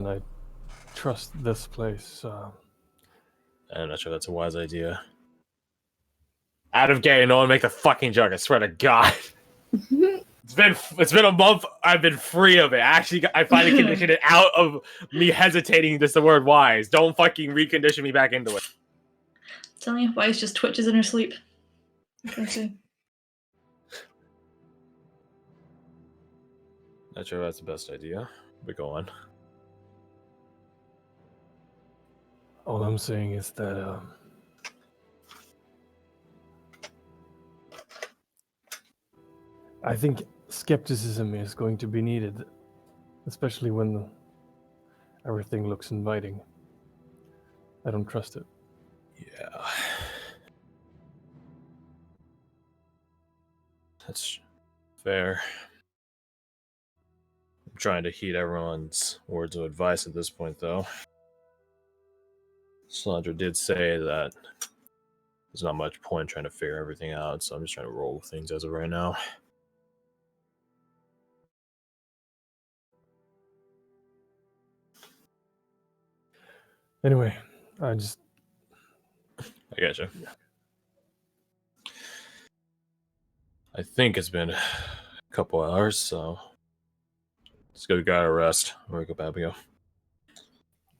And I trust this place. I'm not sure that's a wise idea. Out of game, no one make the fucking joke. I swear to God. It's been a month. I've been free of it. Actually, I finally conditioned it out of me hesitating. This the word wise. Don't fucking recondition me back into it. Telling you, Wise just twitches in her sleep. What can I say? Not sure that's the best idea, but go on. All I'm saying is that I think skepticism is going to be needed, especially when everything looks inviting. I don't trust it. Yeah. That's fair. I'm trying to heed everyone's words of advice at this point, though. Slandra did say that there's not much point trying to figure everything out, so I'm just trying to roll with things as of right now. Anyway, I gotcha. Yeah. I think it's been a couple hours, so let's go get a rest. Wake up, Abigail.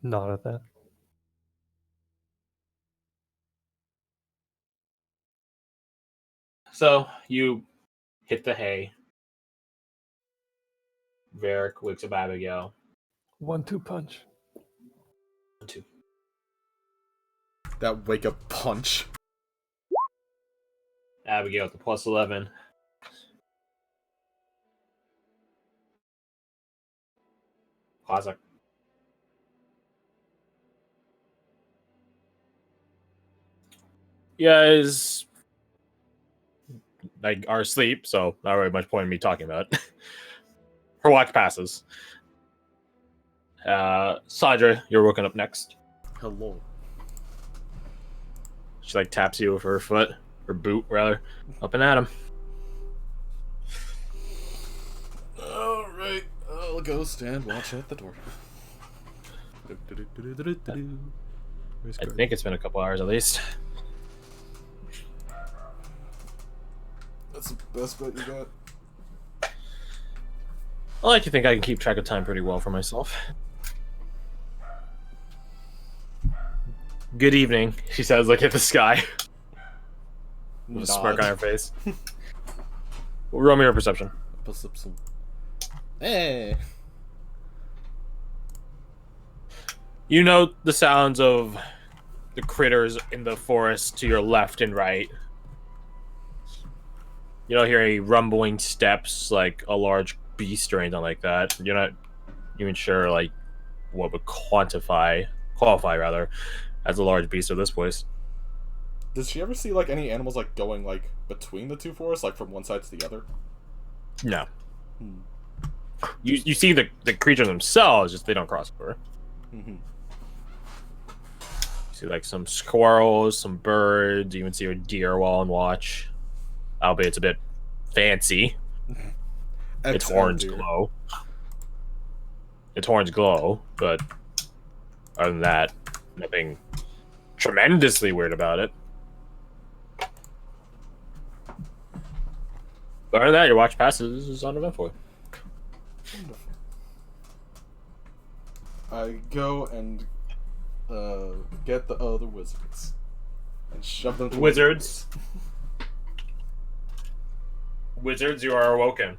Not at that. So you hit the hay. Varric wakes up Abigail. 1-2 punch. 2. That wake up punch. Abigail at the +11. Classic. You guys are asleep, so not really much point in me talking about it. Her watch passes. Sandra, you're woken up next. Hello. She taps you with her foot, or boot rather, up and at him. All right, I'll go stand watch at the door. I think it's been a couple hours at least. That's the best bet you got. I like to think I can keep track of time pretty well for myself. Good evening, she says, look at the sky. With a smirk on her face. Roll me your perception. Perception. Hey. You know the sounds of the critters in the forest to your left and right. You don't hear any rumbling steps like a large beast or anything like that. You're not even sure what would qualify as a large beast of this place. Does she ever see any animals going between the two forests, from one side to the other? No. You see the creatures themselves, just they don't cross over. Mm-hmm. You see some squirrels, some birds, you even see a deer while on watch. Albeit it's a bit fancy. Its horns glow. Its horns glow, but other than that, nothing tremendously weird about it. But other than that, your watch passes is uneventful. Wonderful. I go and get the other wizards and shove them to Wizards. Wizards, you are awoken.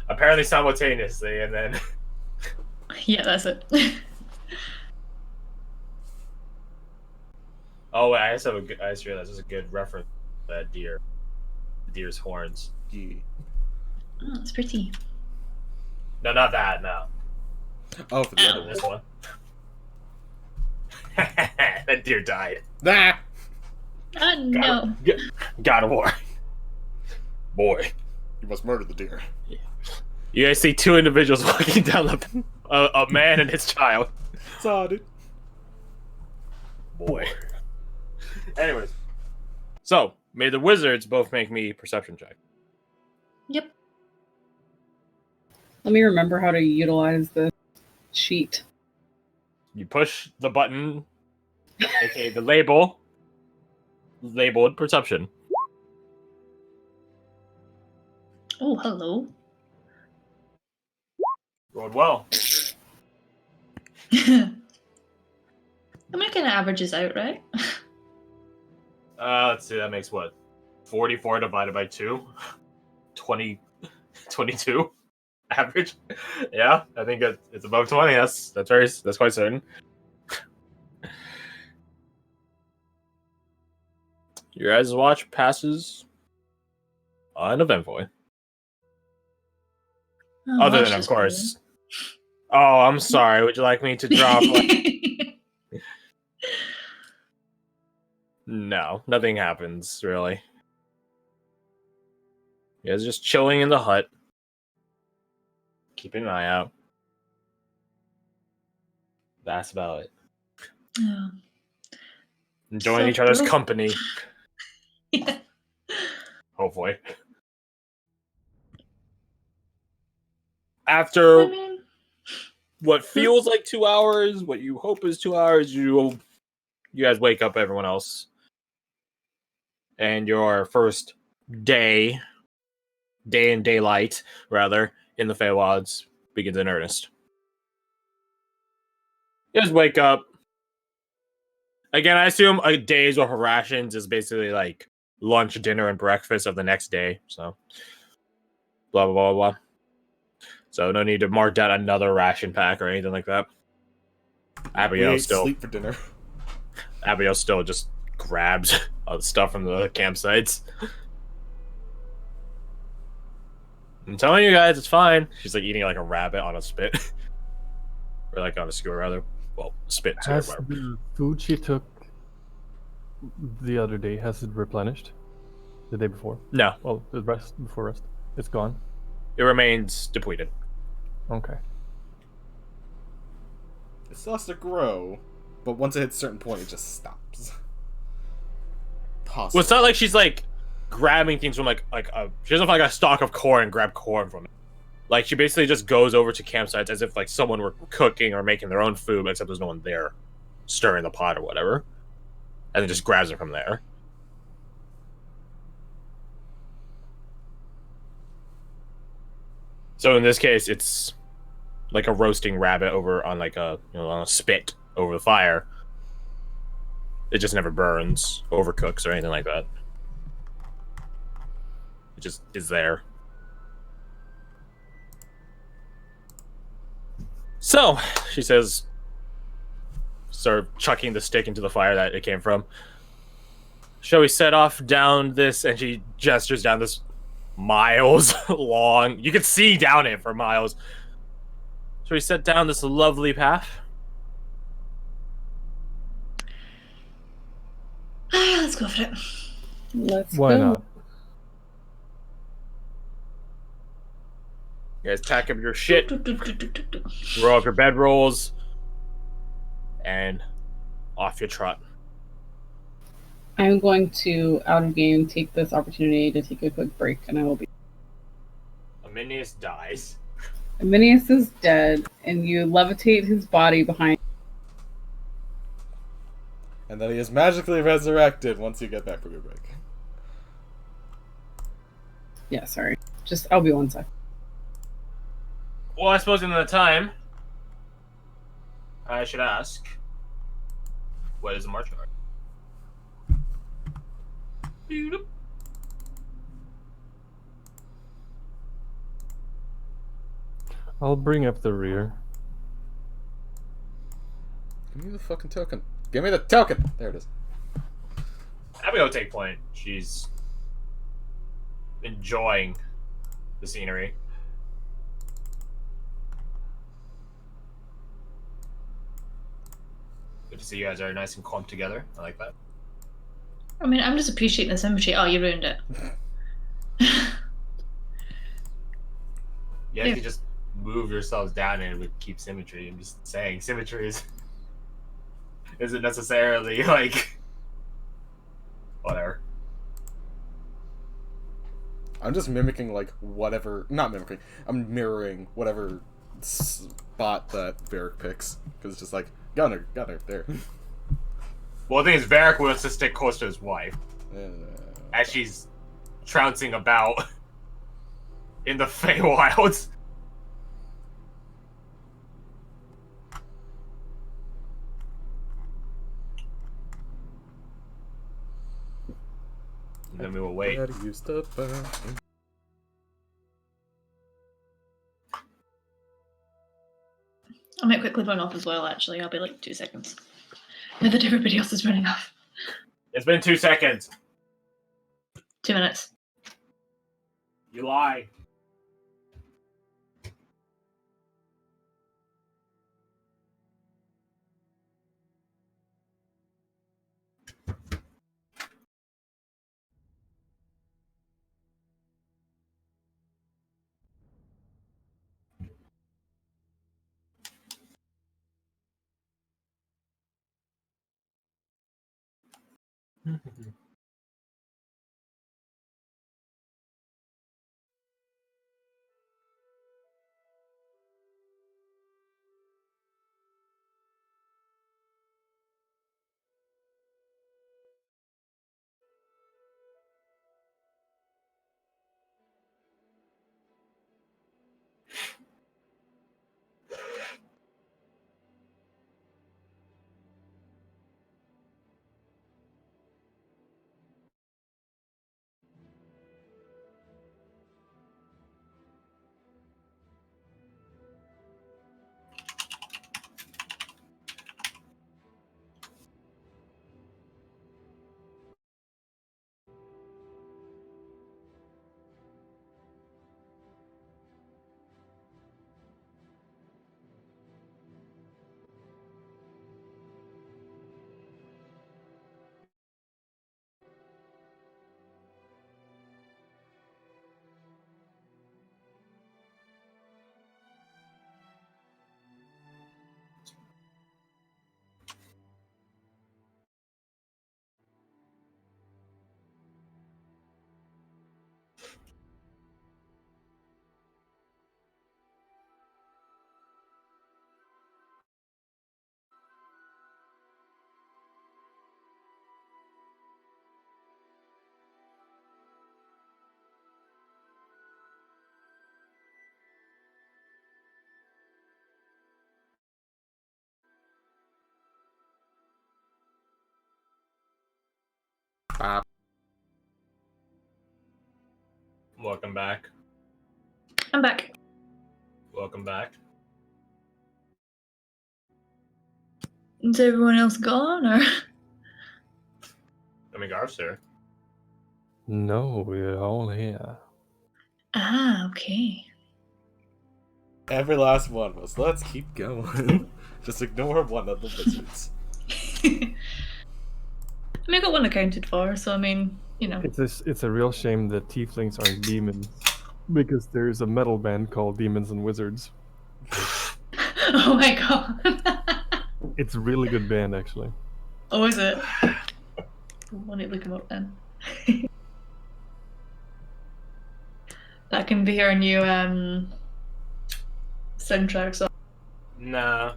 Apparently simultaneously, and then... Yeah, that's it. Oh, I just realized there's a good reference to that deer. The deer's horns. Yeah. Oh, it's pretty. No, not that, no. Oh, for the other one. This one. That deer died. Ah! Oh, no. God of War. Boy. You must murder the deer. You guys see two individuals walking down a man and his child. Saw it. Boy. Anyways. So, may the wizards both make me perception check. Yep. Let me remember how to utilize the sheet. You push the button, aka the label, labeled perception. Oh, hello. Rolled well. I mean, it kind of averages out, right? Let's see, that makes what? 44 divided by 2? 22 average? Yeah, I think it's above 20. That's quite certain. Your guys' watch passes uneventfully. Oh, Other watch than, of this course. Oh, I'm sorry. Would you like me to drop? No, nothing happens, really. You guys are just chilling in the hut. Keeping an eye out. That's about it. Yeah. Enjoying So each other's bro- company, Yeah. hopefully. After I mean, what feels like 2 hours, what you hope is 2 hours, you guys wake up everyone else. And your first day and daylight, rather, in the Feywilds begins in earnest. You guys wake up. Again, I assume a day's worth of rations is basically like lunch, dinner, and breakfast of the next day. So, blah, blah, blah, blah. So, no need to mark down another ration pack or anything like that. Abigail still just grabs all the stuff from the other campsites. I'm telling you guys, it's fine. She's like eating like a rabbit on a spit. Or like on a skewer, rather. Well, spit. Has the food she took the other day, has it replenished? The day before? No, Well, the rest before rest. It's gone. it remains depleted. Okay. It still has to grow, but once it hits a certain point, it just stops. Possible. Well, it's not like she's like grabbing things from like she doesn't find like a stalk of corn and grab corn from it. Like she basically just goes over to campsites as if like someone were cooking or making their own food, except there's no one there stirring the pot or whatever, and then just grabs it from there. So in this case, it's like a roasting rabbit over on like a on a spit over the fire. It just never burns, overcooks, or anything like that. It just is there. So, she says, sort of chucking the stick into the fire that it came from. Shall we set off down this? And she gestures down this miles long. You can see down it for miles. Shall we set down this lovely path? let's go for it. Let's Why go. not? You guys pack up your shit, roll up your bedrolls, and off you trot. I'm going to, out of game, take this opportunity to take a quick break, and I will be. Aminius dies. Aminius is dead, and you levitate his body behind. And then he is magically resurrected once you get back from your break. Yeah, sorry. I'll be 1 sec. Well, I suppose in the time, I should ask, what is a martial art? I'll bring up the rear. Give me the fucking token. Give me the token! There it is. Abigail take point. She's enjoying the scenery. Good to see you guys are nice and clumped together. I like that. I mean, I'm just appreciating the symmetry. Oh, you ruined it. You guys can just move yourselves down and it would keep symmetry. I'm just saying, symmetry isn't necessarily like whatever. I'm just mimicking, like, whatever... Not mimicking. I'm mirroring whatever spot that Varric picks. Because it's just like, Gunner, there. Well, the thing is, Varric wants to stick close to his wife. As she's trouncing about in the Feywilds. And then we will wait. I might quickly run off as well, actually. I'll be like 2 seconds. Now that everybody else is running off. It's been 2 seconds. 2 minutes. You lie. Welcome back. I'm back. Welcome back. Is everyone else gone, or? I mean, Garth's here. No, we're all here. Ah, okay. Every last one was, let's keep going. Just ignore one of the wizards. I mean, I got one accounted for, so I mean, you know. It's a real shame that tieflings aren't demons, because there's a metal band called Demons and Wizards. Oh my god. It's a really good band, actually. Oh, is it? Let me look him up then. That can be our new soundtrack song. Nah.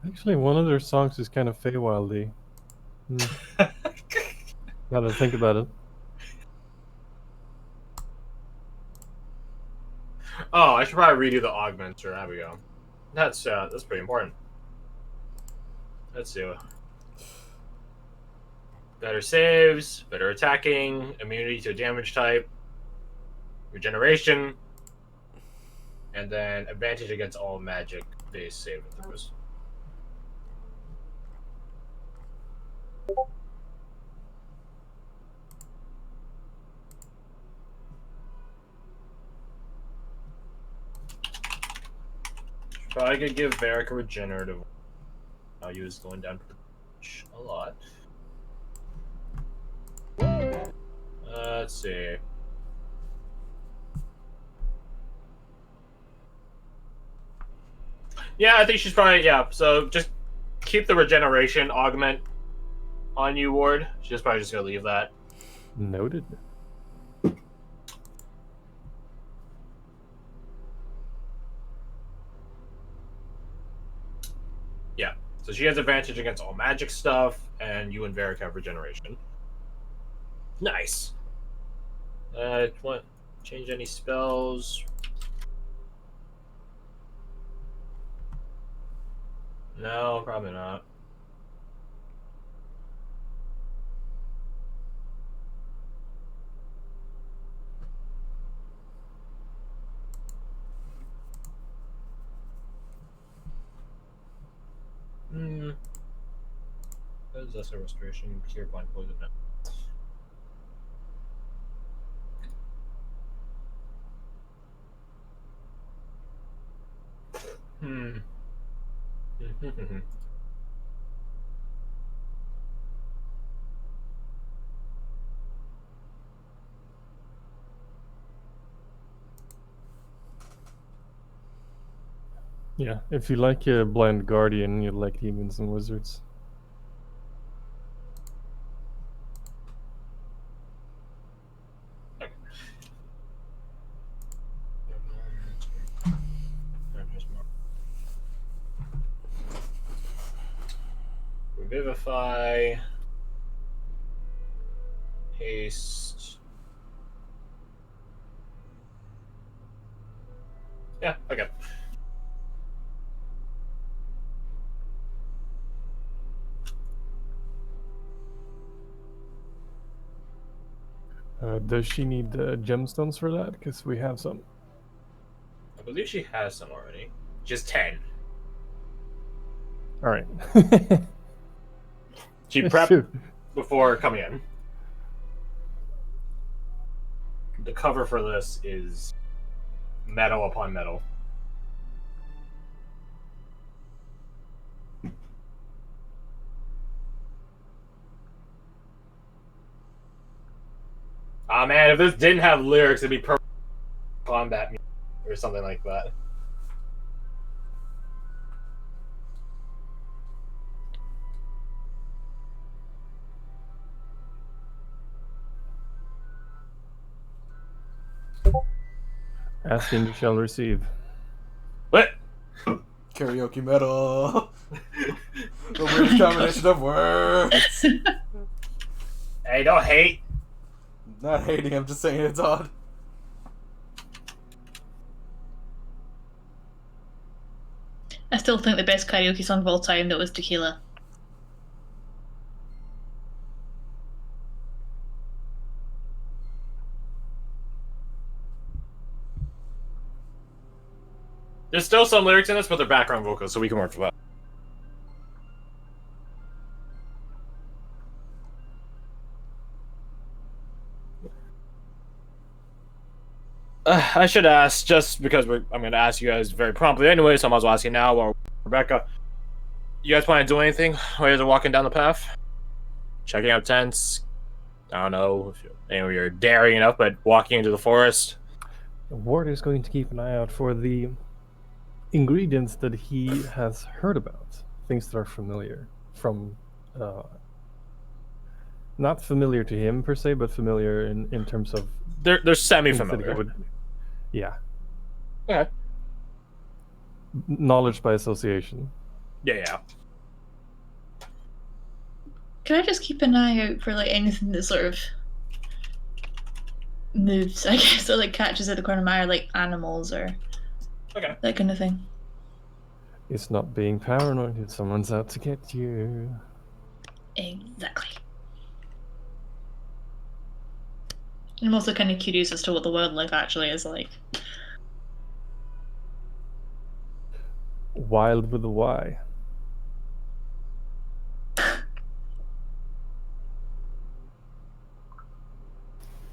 Actually, one of their songs is kind of Feywildy. Now that I think about it. Oh, I should probably redo the augmenter. There we go. That's pretty important. Let's do better saves, better attacking, immunity to damage type, regeneration, and then advantage against all magic-based saving throws. Probably could give Varric a regenerative value is going down a lot. Let's see. Yeah, I think she's probably, yeah, so just keep the regeneration augment on you, Ward. She's probably just gonna leave that. Noted. So she has advantage against all magic stuff, and you and Varric have regeneration. Nice. Want change any spells? No, probably not. Possessor restoration, cure blind poison. No. Yeah, if you like a blind guardian, you like demons and wizards. Revivify. Haste. Yeah, okay. Does she need gemstones for that? Because we have some. I believe she has some already. Just 10. All right. She prepped before coming in. The cover for this is metal upon metal. Ah man, if this didn't have lyrics, it'd be perfect combat music or something like that. Asking you shall receive. What? Karaoke metal. The weirdest combination of words. Hey, don't hate. Not hating, I'm just saying it's odd. I still think the best karaoke song of all time that was Tequila. There's still some lyrics in this, but they're background vocals, so we can work for that. I should ask, just because I'm going to ask you guys very promptly anyway, so I might as well ask you now. Or Rebecca, you guys plan to do anything while you're walking down the path? Checking out tents? I don't know if you're daring enough, but walking into the forest? Ward is going to keep an eye out for the ingredients that he has heard about. Things that are familiar from... not familiar to him per se, but familiar in terms of... They're semi-familiar. Yeah. Okay. Knowledge by association. Yeah. Can I just keep an eye out for like anything that sort of moves, I guess, or like catches at the corner of my eye, like animals or that kind of thing? It's not being paranoid if someone's out to get you. Exactly. I'm also kind of curious as to what the wildlife actually is like. Wild with a Y.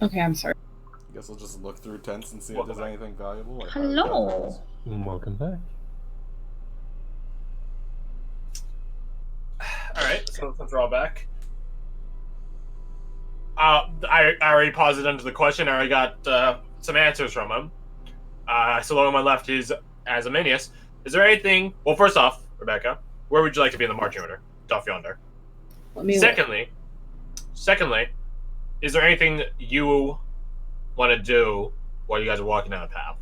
Okay, I'm sorry. I guess we'll just look through tents and see if there's anything valuable. Like Hello. Welcome back. Alright, so since we're all back. I already paused it under the question. I already got some answers from him. So on my left is Asminius. Is there anything... Well, first off, Rebecca, where would you like to be in the marching order? Off yonder. Secondly, is there anything that you want to do while you guys are walking down the path?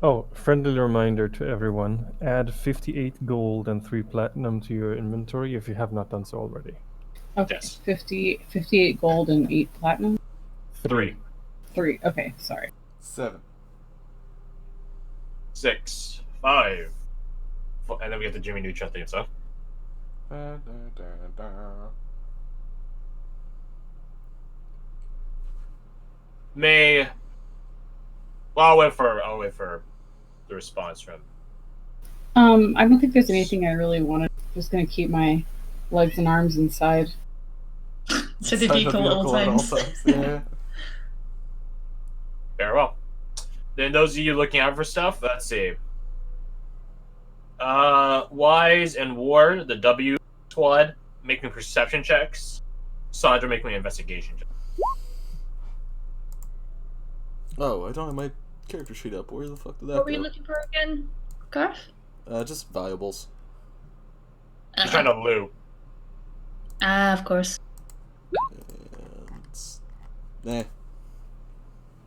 Oh, friendly reminder to everyone: add 58 gold and 3 platinum to your inventory if you have not done so already. Okay, Yes. 58 gold and 8 platinum. 3, 3. Okay, sorry. 7. 6, 5. And then we get the Jimmy Neutron theme stuff. Da, da, da, da. Well, I'll wait for the response from. I don't think there's anything I really wanted. Just gonna keep my legs and arms inside. So the Inside vehicle at all times. Yeah. Very well. Then those of you looking out for stuff, let's see. Wise and Ward, the W squad, making perception checks. Sandra making an investigation check. Oh, I don't have my character sheet up. Where the fuck did that What were you go? looking for again, Garth? Just valuables. She's trying to loot. Of course. And...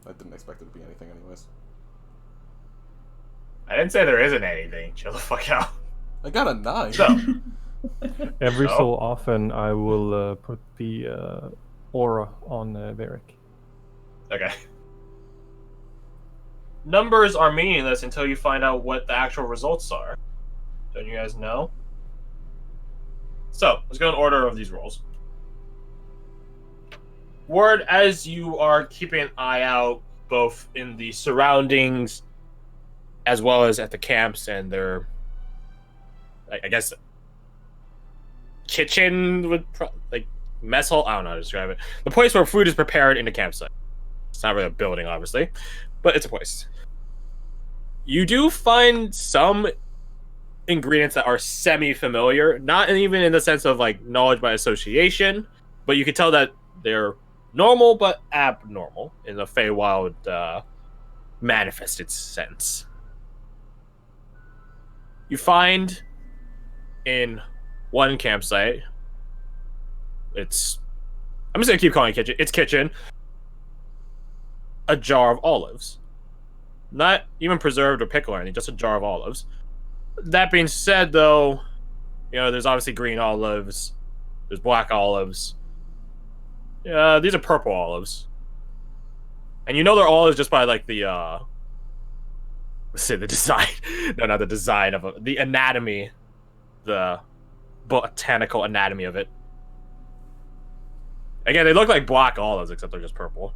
I didn't expect it to be anything anyways. I didn't say there isn't anything. Chill the fuck out. I got a 9. So, Every So? so often, I will put the aura on Varric. okay. Numbers are meaningless until you find out what the actual results are. Don't you guys know? So, let's go in order of these rolls. Ward, as you are keeping an eye out both in the surroundings as well as at the camps and their, I guess, kitchen would like mess hall. I don't know how to describe it. The place where food is prepared in the campsite. It's not really a building, obviously, but it's a place. You do find some ingredients that are semi-familiar, not even in the sense of like knowledge by association, but you can tell that they're normal but abnormal in the Feywild manifested sense. You find in one campsite, I'm just gonna keep calling it kitchen. It's kitchen. A jar of olives, not even preserved or pickled or anything, just a jar of olives. That being said, though, there's obviously green olives, there's black olives. These are purple olives, and they're olives just by like the let's say the design. No, not the design of the anatomy, the botanical anatomy of it. Again, they look like black olives, except they're just purple.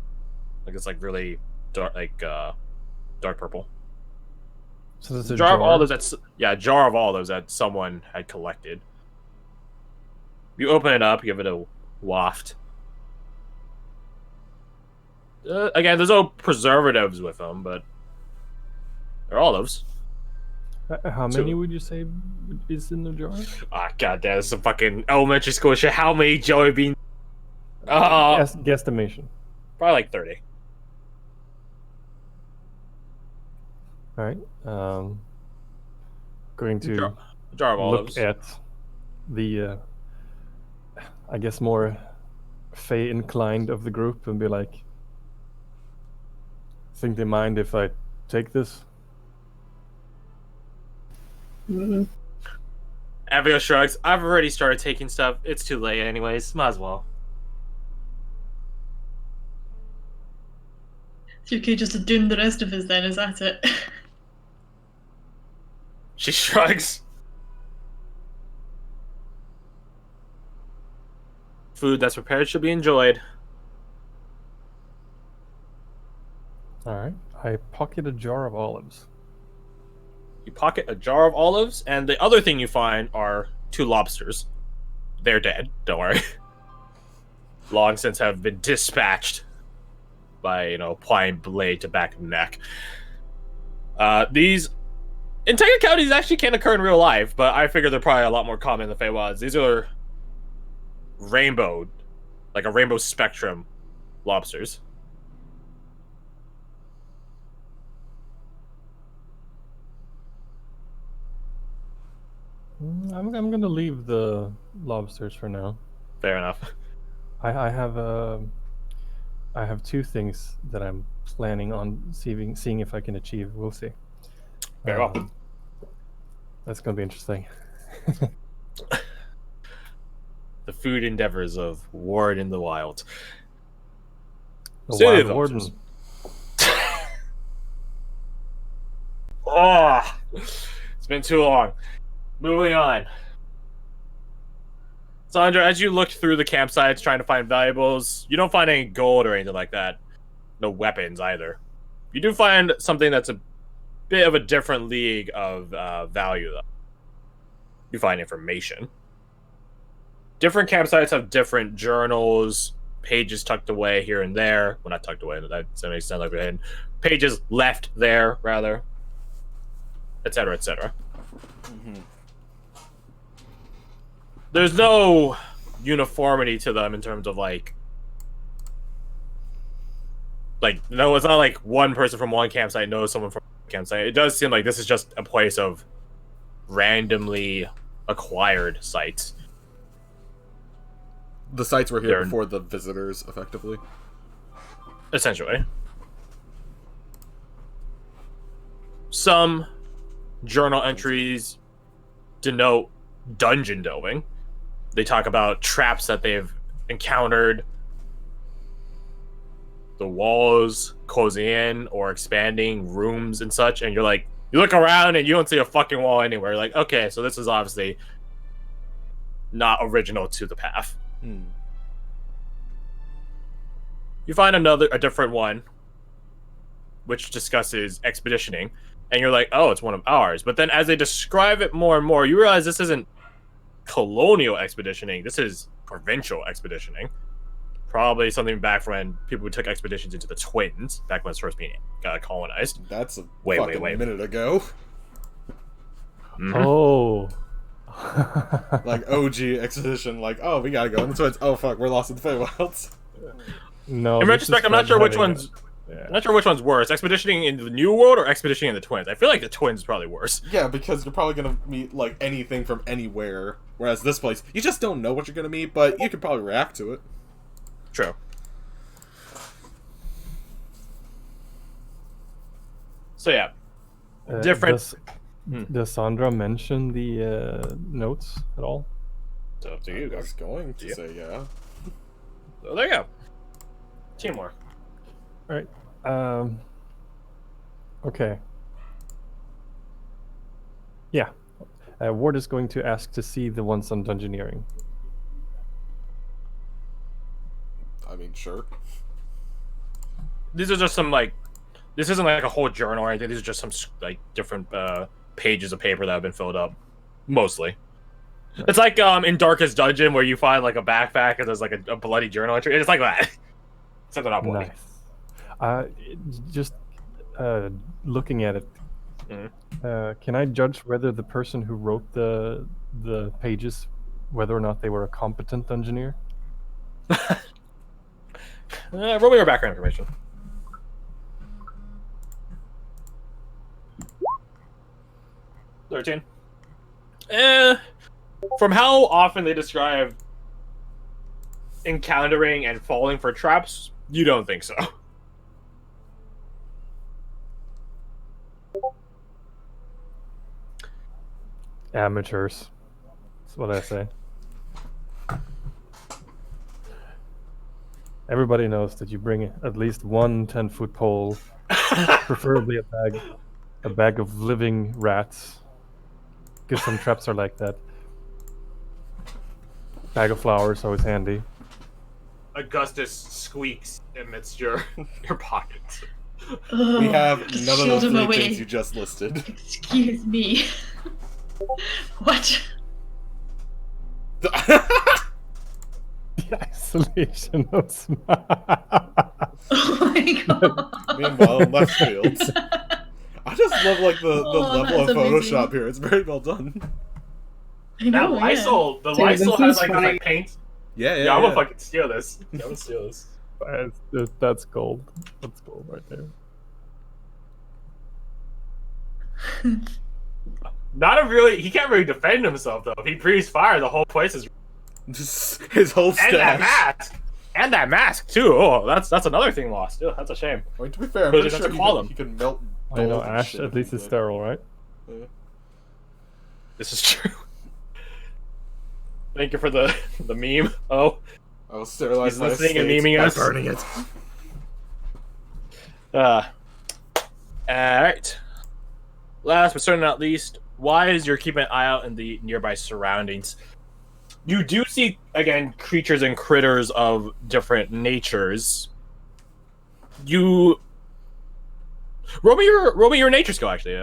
Like it's like really dark, like dark purple. So that's a Jar of olives. A jar of olives that someone had collected. You open it up, give it a waft. Again, there's no preservatives with them, but they're olives. How many would you say is in the jar? Ah, goddamn, this is some fucking elementary school shit. How many jelly beans? Guesstimation. Probably like 30. All right. Going to Jar of look olives. at the, I guess, more Fey inclined of the group and be like, think they mind if I take this? Mm-hmm. Abigail shrugs. I've already started taking stuff. It's too late anyways. Might as well. So you could just doom the rest of us then, is that it? She shrugs. Food that's prepared should be enjoyed. Alright. I pocket a jar of olives. You pocket a jar of olives, and the other thing you find are 2 lobsters. They're dead, don't worry. Long since have been dispatched by, applying blade to back of neck. These, in technicalities, actually can occur in real life, but I figure they're probably a lot more common in the Feywilds. These are rainbowed, like a rainbow spectrum lobsters. I'm going to leave the lobsters for now. Fair enough. I have 2 things that I'm planning on seeing if I can achieve. We'll see. Very well. That's gonna be interesting. The food endeavors of Ward in the Wild. The City Wild of Warden. Vultures. Ah, it's been too long. Moving on. Sandra, as you looked through the campsites trying to find valuables, you don't find any gold or anything like that. No weapons either. You do find something that's a bit of a different league of value, though. You find information. Different campsites have different journals, pages tucked away here and there. Well, not tucked away. That makes sense. Like hidden. Pages left there, rather, etc., etc. Mm-hmm. There's no uniformity to them in terms of like no, it's not like one person from one campsite knows someone from a campsite. It does seem like this is just a place of randomly acquired sites. The sites were here They're- before the visitors, effectively. Essentially. Some journal entries denote dungeon delving. They talk about traps that they've encountered, the walls closing in or expanding, rooms and such, and you're like, you look around and you don't see a fucking wall anywhere. You're like, okay, so this is obviously not original to the path. Hmm. You find a different one, which discusses expeditioning, and you're like, oh, it's one of ours. But then as they describe it more and more, you realize this isn't colonial expeditioning. This is provincial expeditioning. Probably something back when people took expeditions into the Twins, back when it's first being colonized. That's a Wait. minute ago. Mhm. Oh. Like OG expedition, like, oh, we gotta go in the Twins. Oh fuck, we're lost in the Feywilds. No. In this is retrospect, I'm not fun sure which having one's. Yeah. I'm not sure which one's worse: expeditioning in the New World or expeditioning in the Twins. I feel like the Twins is probably worse. Yeah, because you're probably gonna meet like anything from anywhere. Whereas this place, you just don't know what you're gonna meet, but you can probably react to it. True. So yeah, different. Does Sandra mention the notes at all? It's up to you I guys. was going to Yeah. say yeah. So there you go. Teamwork. All right. Okay. Yeah. Ward is going to ask to see the ones on Dungeoneering. I mean, sure. These are just some like. This isn't like a whole journal or anything. These are just some like different pages of paper that have been filled up, mostly. It's like in Darkest Dungeon where you find like a backpack and there's like a bloody journal entry. It's like that. Except they're not bloody. Nice. Just looking at it, can I judge whether the person who wrote the pages, whether or not they were a competent Dungeoneer? Roll me your background information. 13. From how often they describe encountering and falling for traps, you don't think so. Amateurs. That's what I say. Everybody knows that you bring at least one 10-foot pole, preferably a bag of living rats. Because some traps are like that. Bag of flowers, always handy. Augustus squeaks amidst your pockets. We have Just none of shield those him three away. things you just listed. Excuse me. What? The isolation of smile. Oh my god. Meanwhile, in left fields. I just love like the level of that's amazing. Photoshop here. It's very well done. I know, That yeah. Lysol, the Dude, Lysol this has is like this funny. like paint. Yeah, Yeah, I'm gonna fucking steal this. I'm gonna steal this. That's gold. That's gold right there. Not a really. He can't really defend himself though. If he breathes fire, the whole place is. Just his whole And that stash. mask. And that mask too. Oh, that's another thing lost. Ew, that's a shame. I mean, to be fair, I'm Really pretty have sure to call them. he can melt I know gold and Ash. shit At if least he it's did. sterile, right? This is true. Thank you for the meme. Oh, I will sterilize he's my listening and estate memeing by us. burning it. Alright. Last but certainly not least, why is you're keeping an eye out in the nearby surroundings? You do see, again, creatures and critters of different natures. You roll me your nature skill, actually,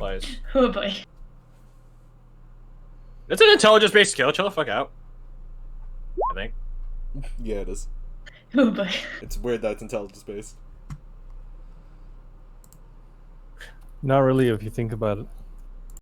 Lies. Oh boy. It's an intelligence-based skill. Chill the fuck out. I think. Yeah, it is. Oh boy. It's weird that it's intelligence based. Not really, if you think about it.